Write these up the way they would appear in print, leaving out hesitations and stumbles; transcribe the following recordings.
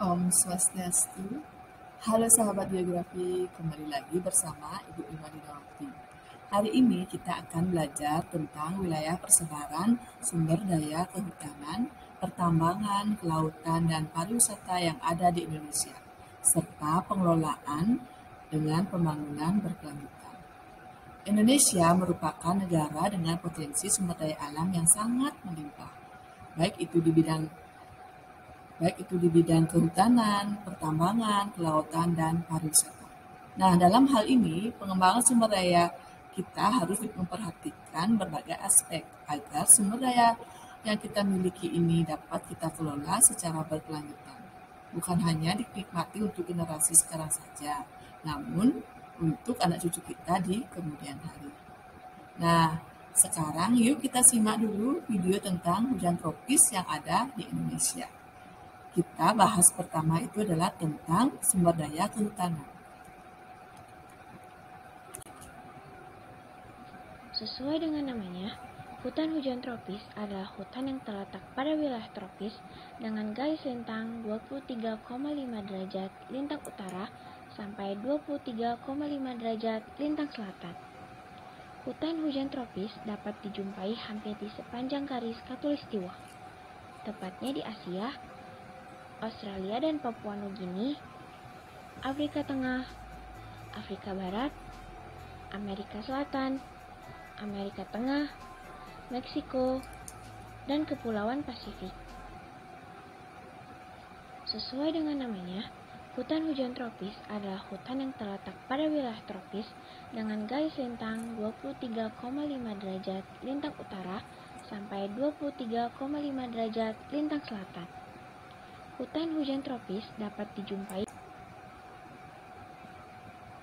Om Swastiastu. Halo sahabat geografi, kembali lagi bersama Ibu Ima Dinawati. Hari ini kita akan belajar tentang wilayah persebaran sumber daya kehutanan, pertambangan, kelautan, dan pariwisata yang ada di Indonesia, serta pengelolaan dengan pembangunan berkelanjutan. Indonesia merupakan negara dengan potensi sumber daya alam yang sangat melimpah, baik itu di bidang kehutanan, pertambangan, kelautan, dan pariwisata. Nah, dalam hal ini, pengembangan sumber daya kita harus memperhatikan berbagai aspek agar sumber daya yang kita miliki ini dapat kita kelola secara berkelanjutan. Bukan hanya dinikmati untuk generasi sekarang saja, namun untuk anak cucu kita di kemudian hari. Nah, sekarang yuk kita simak dulu video tentang hujan tropis yang ada di Indonesia. Kita bahas pertama itu adalah tentang sumber daya kehutanan. Sesuai dengan namanya, hutan hujan tropis adalah hutan yang terletak pada wilayah tropis dengan garis lintang 23,5 derajat lintang utara sampai 23,5 derajat lintang selatan. Hutan hujan tropis dapat dijumpai hampir di sepanjang garis khatulistiwa, tepatnya di Asia, Australia dan Papua Nugini, Afrika Tengah, Afrika Barat, Amerika Selatan, Amerika Tengah, Meksiko, dan Kepulauan Pasifik. Sesuai dengan namanya, hutan hujan tropis adalah hutan yang terletak pada wilayah tropis dengan garis lintang 23,5 derajat lintang utara sampai 23,5 derajat lintang selatan. Hutan hujan tropis dapat dijumpai.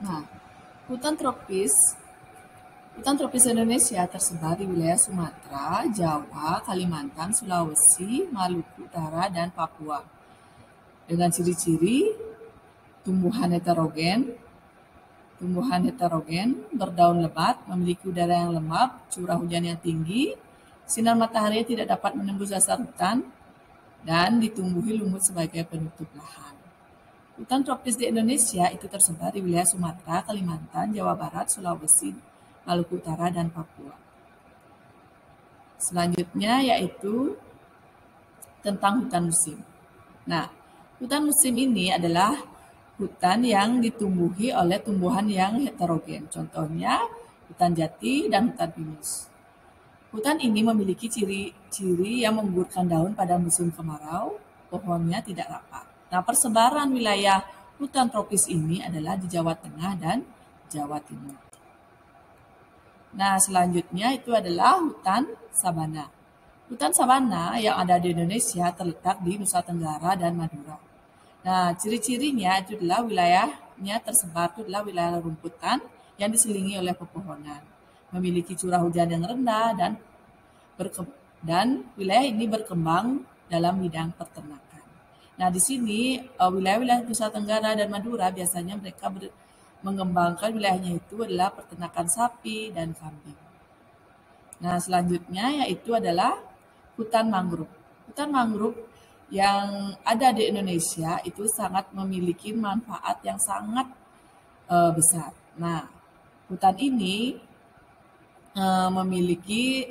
Nah, hutan tropis Indonesia tersebar di wilayah Sumatera, Jawa, Kalimantan, Sulawesi, Maluku Utara, dan Papua. Dengan ciri-ciri tumbuhan heterogen, berdaun lebat, memiliki udara yang lembab, curah hujan yang tinggi, sinar matahari tidak dapat menembus dasar hutan, dan ditumbuhi lumut sebagai penutup lahan. Hutan tropis di Indonesia itu tersebar di wilayah Sumatera, Kalimantan, Jawa Barat, Sulawesi, Maluku Utara, dan Papua. Selanjutnya yaitu tentang hutan musim. Nah, hutan musim ini adalah hutan yang ditumbuhi oleh tumbuhan yang heterogen. Contohnya hutan jati dan hutan pinus. Hutan ini memiliki ciri-ciri yang menggugurkan daun pada musim kemarau, pohonnya tidak rapat. Nah, persebaran wilayah hutan tropis ini adalah di Jawa Tengah dan Jawa Timur. Nah, selanjutnya itu adalah hutan sabana. Hutan sabana yang ada di Indonesia terletak di Nusa Tenggara dan Madura. Nah, ciri-cirinya itu adalah wilayahnya tersebar itu adalah wilayah rumputan yang diselingi oleh pepohonan. Memiliki curah hujan yang rendah dan wilayah ini berkembang dalam bidang peternakan. Nah, di sini wilayah-wilayah Nusa Tenggara dan Madura biasanya mereka mengembangkan wilayahnya itu adalah peternakan sapi dan kambing. Nah, selanjutnya yaitu adalah hutan mangrove. Hutan mangrove yang ada di Indonesia itu sangat memiliki manfaat yang sangat besar. Nah, hutan ini memiliki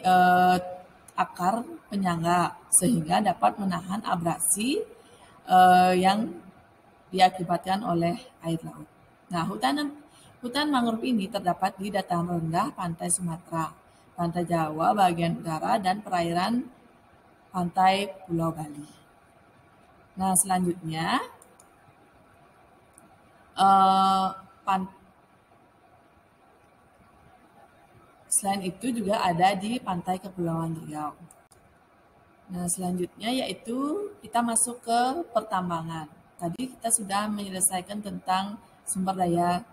akar penyangga sehingga dapat menahan abrasi yang diakibatkan oleh air laut. Nah, hutan mangrove ini terdapat di dataran rendah pantai Sumatera, pantai Jawa bagian utara, dan perairan pantai Pulau Bali. Nah, selanjutnya selain itu juga ada di pantai Kepulauan Riau. Nah, selanjutnya yaitu kita masuk ke pertambangan. Tadi kita sudah menyelesaikan tentang sumber daya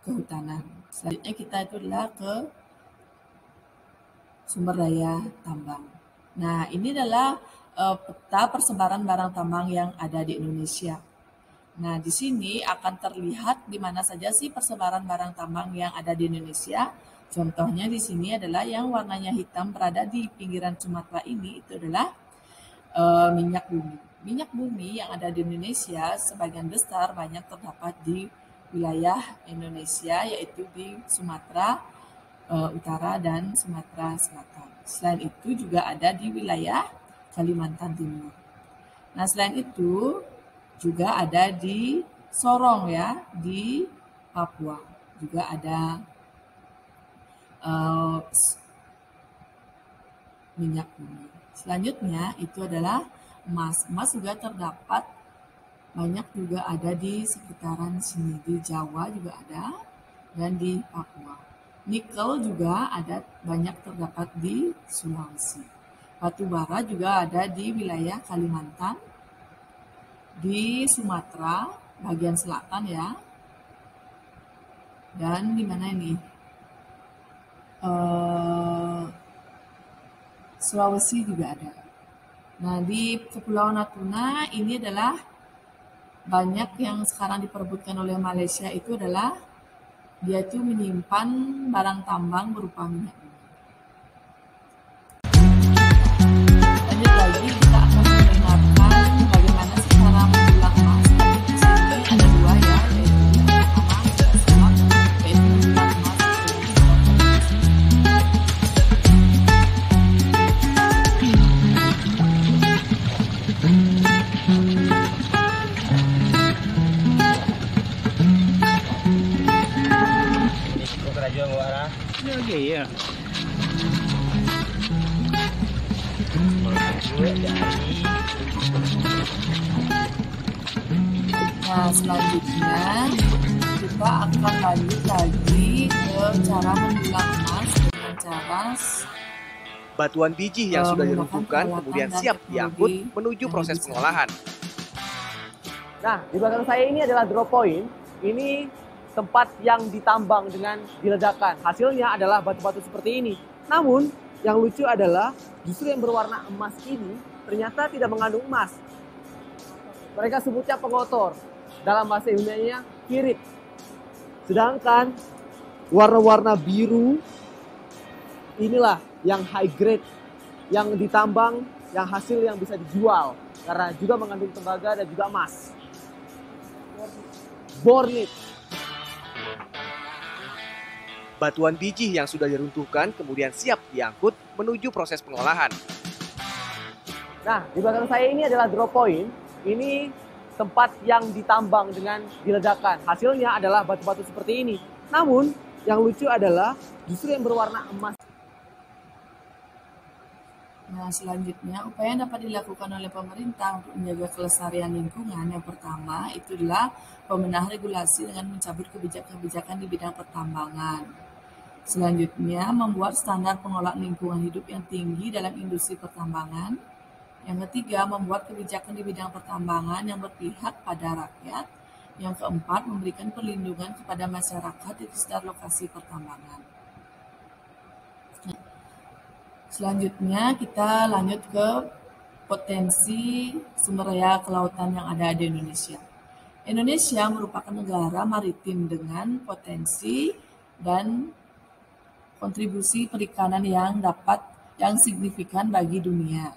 kehutanan. Selanjutnya kita itu adalah ke sumber daya tambang. Nah, ini adalah peta persebaran barang tambang yang ada di Indonesia. Nah, di sini akan terlihat di mana saja sih persebaran barang tambang yang ada di Indonesia. Contohnya di sini adalah yang warnanya hitam berada di pinggiran Sumatera ini itu adalah minyak bumi. minyak bumi yang ada di Indonesia sebagian besar banyak terdapat di wilayah Indonesia, yaitu di Sumatera Utara dan Sumatera Selatan. Selain itu juga ada di wilayah Kalimantan Timur. Nah, selain itu juga ada di Sorong ya, di Papua. Juga ada minyak bumi. Selanjutnya itu adalah emas. Emas juga terdapat banyak juga ada di sekitaran sini. Di Jawa juga ada dan di Papua. Nikel juga ada banyak terdapat di Sulawesi. Batu bara juga ada di wilayah Kalimantan, di Sumatera bagian selatan ya. Dan di mana ini? Sulawesi juga ada. Nah, di Kepulauan Natuna ini adalah banyak yang sekarang diperebutkan oleh Malaysia, itu adalah dia itu menyimpan barang tambang berupa minyak bumi. Lanjut lagi, kita akan mendengarkan bagaimana cara mendulang emas. Di sini ada dua ya, yaitu yang pertama yaitu mendulang emas. Iya. Nah, selanjutnya kita akan lanjut lagi ke cara mendulang emas dengan cara Batuan biji yang sudah dirumpukan kemudian siap diangkut menuju proses pengolahan. Nah, di belakang saya ini adalah drop point. Ini tempat yang ditambang dengan diledakkan. Hasilnya adalah batu-batu seperti ini. Namun, yang lucu adalah justru yang berwarna emas ini ternyata tidak mengandung emas. Mereka sebutnya pengotor. Dalam bahasa Yunani-nya kirit. Sedangkan warna-warna biru inilah yang high grade, yang ditambang, yang hasil yang bisa dijual karena juga mengandung tembaga dan juga emas. Bornit. Batuan biji yang sudah diruntuhkan kemudian siap diangkut menuju proses pengolahan. Nah, di belakang saya ini adalah drop point. Ini tempat yang ditambang dengan diledakkan. Hasilnya adalah batu-batu seperti ini. Namun, yang lucu adalah justru yang berwarna emas. Nah, selanjutnya upaya yang dapat dilakukan oleh pemerintah untuk menjaga kelestarian lingkungan yang pertama itu adalah pembenahan regulasi dengan mencabut kebijakan-kebijakan di bidang pertambangan. Selanjutnya, membuat standar pengelolaan lingkungan hidup yang tinggi dalam industri pertambangan. Yang ketiga, membuat kebijakan di bidang pertambangan yang berpihak pada rakyat. Yang keempat, memberikan perlindungan kepada masyarakat di sekitar lokasi pertambangan. Selanjutnya kita lanjut ke potensi sumber daya kelautan yang ada di Indonesia. Indonesia merupakan negara maritim dengan potensi dan kontribusi perikanan yang signifikan bagi dunia.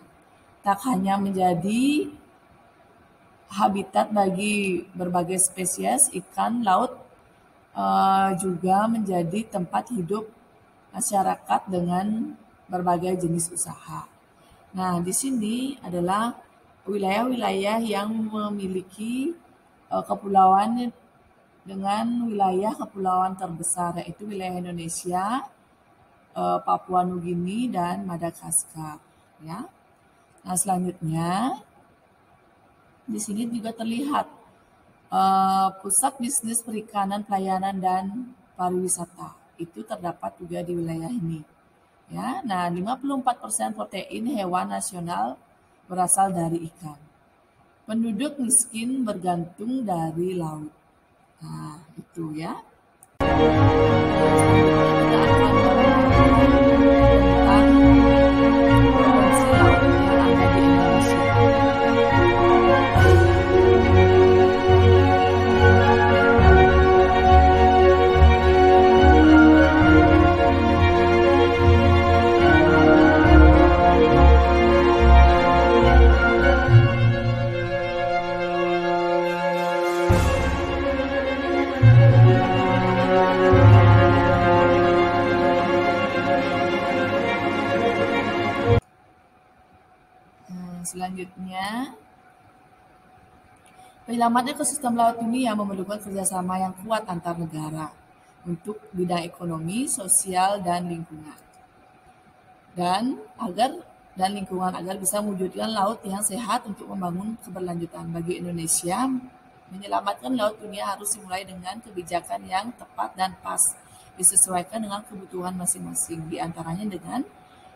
Tak hanya menjadi habitat bagi berbagai spesies ikan laut, juga menjadi tempat hidup masyarakat dengan berbagai jenis usaha. Nah, di sini adalah wilayah-wilayah yang memiliki kepulauan dengan wilayah kepulauan terbesar, yaitu wilayah Indonesia, Papua Nugini, dan Madagaskar. Ya. Nah, selanjutnya di sini juga terlihat pusat bisnis perikanan, pelayanan, dan pariwisata. Itu terdapat juga di wilayah ini. Ya, nah 54% protein hewan nasional berasal dari ikan. Penduduk miskin bergantung dari laut. Nah, itu ya. selanjutnya, penyelaman ekosistem laut dunia memerlukan kerjasama yang kuat antar negara untuk bidang ekonomi, sosial, dan lingkungan. Dan lingkungan agar bisa mewujudkan laut yang sehat untuk membangun keberlanjutan. Bagi Indonesia, menyelamatkan laut dunia harus dimulai dengan kebijakan yang tepat dan pas, disesuaikan dengan kebutuhan masing-masing. Di antaranya dengan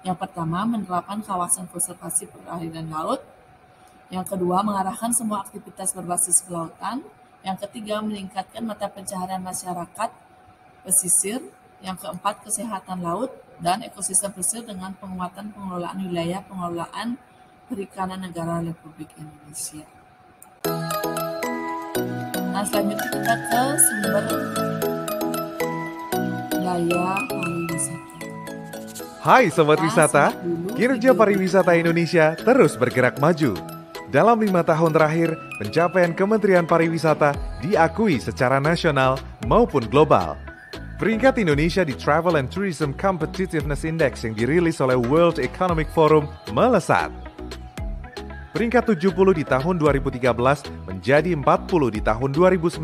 yang pertama, menerapkan kawasan konservasi perairan laut. Yang kedua, mengarahkan semua aktivitas berbasis kelautan. Yang ketiga, meningkatkan mata pencaharian masyarakat pesisir. Yang keempat, kesehatan laut dan ekosistem pesisir dengan penguatan pengelolaan wilayah pengelolaan perikanan negara Republik Indonesia. Nah, selanjutnya kita ke sumber daya pariwisata. Hai Sobat Wisata, kinerja pariwisata Indonesia terus bergerak maju. Dalam 5 tahun terakhir, pencapaian Kementerian Pariwisata diakui secara nasional maupun global. Peringkat Indonesia di Travel and Tourism Competitiveness Index yang dirilis oleh World Economic Forum melesat. Peringkat 70 di tahun 2013 menjadi 40 di tahun 2019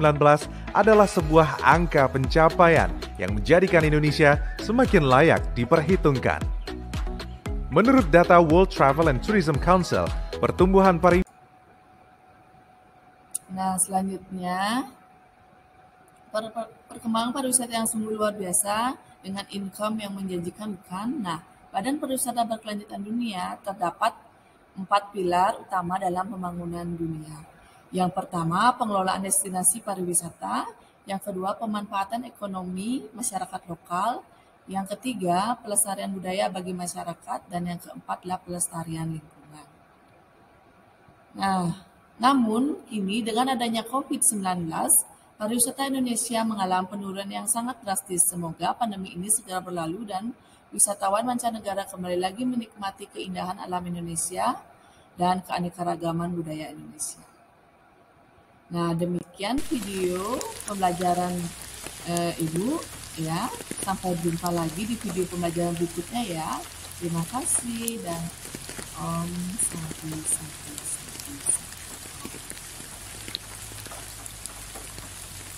adalah sebuah angka pencapaian yang menjadikan Indonesia semakin layak diperhitungkan. Menurut data World Travel and Tourism Council, pertumbuhan pariwisata. Nah, selanjutnya, perkembangan pariwisata yang sungguh luar biasa dengan income yang menjanjikan, bukan? Nah, Badan Pariwisata Berkelanjutan Dunia terdapat 4 pilar utama dalam pembangunan dunia. Yang pertama, pengelolaan destinasi pariwisata. Yang kedua, pemanfaatan ekonomi masyarakat lokal. Yang ketiga, pelestarian budaya bagi masyarakat. Dan yang keempat adalah pelestarian lingkungan. Nah, namun kini dengan adanya COVID-19, pariwisata Indonesia mengalami penurunan yang sangat drastis. Semoga pandemi ini segera berlalu dan wisatawan mancanegara kembali lagi menikmati keindahan alam Indonesia dan keanekaragaman budaya Indonesia. Nah, demikian video pembelajaran Ibu ya. Sampai jumpa lagi di video pembelajaran berikutnya ya. Terima kasih dan Om Swastiastu.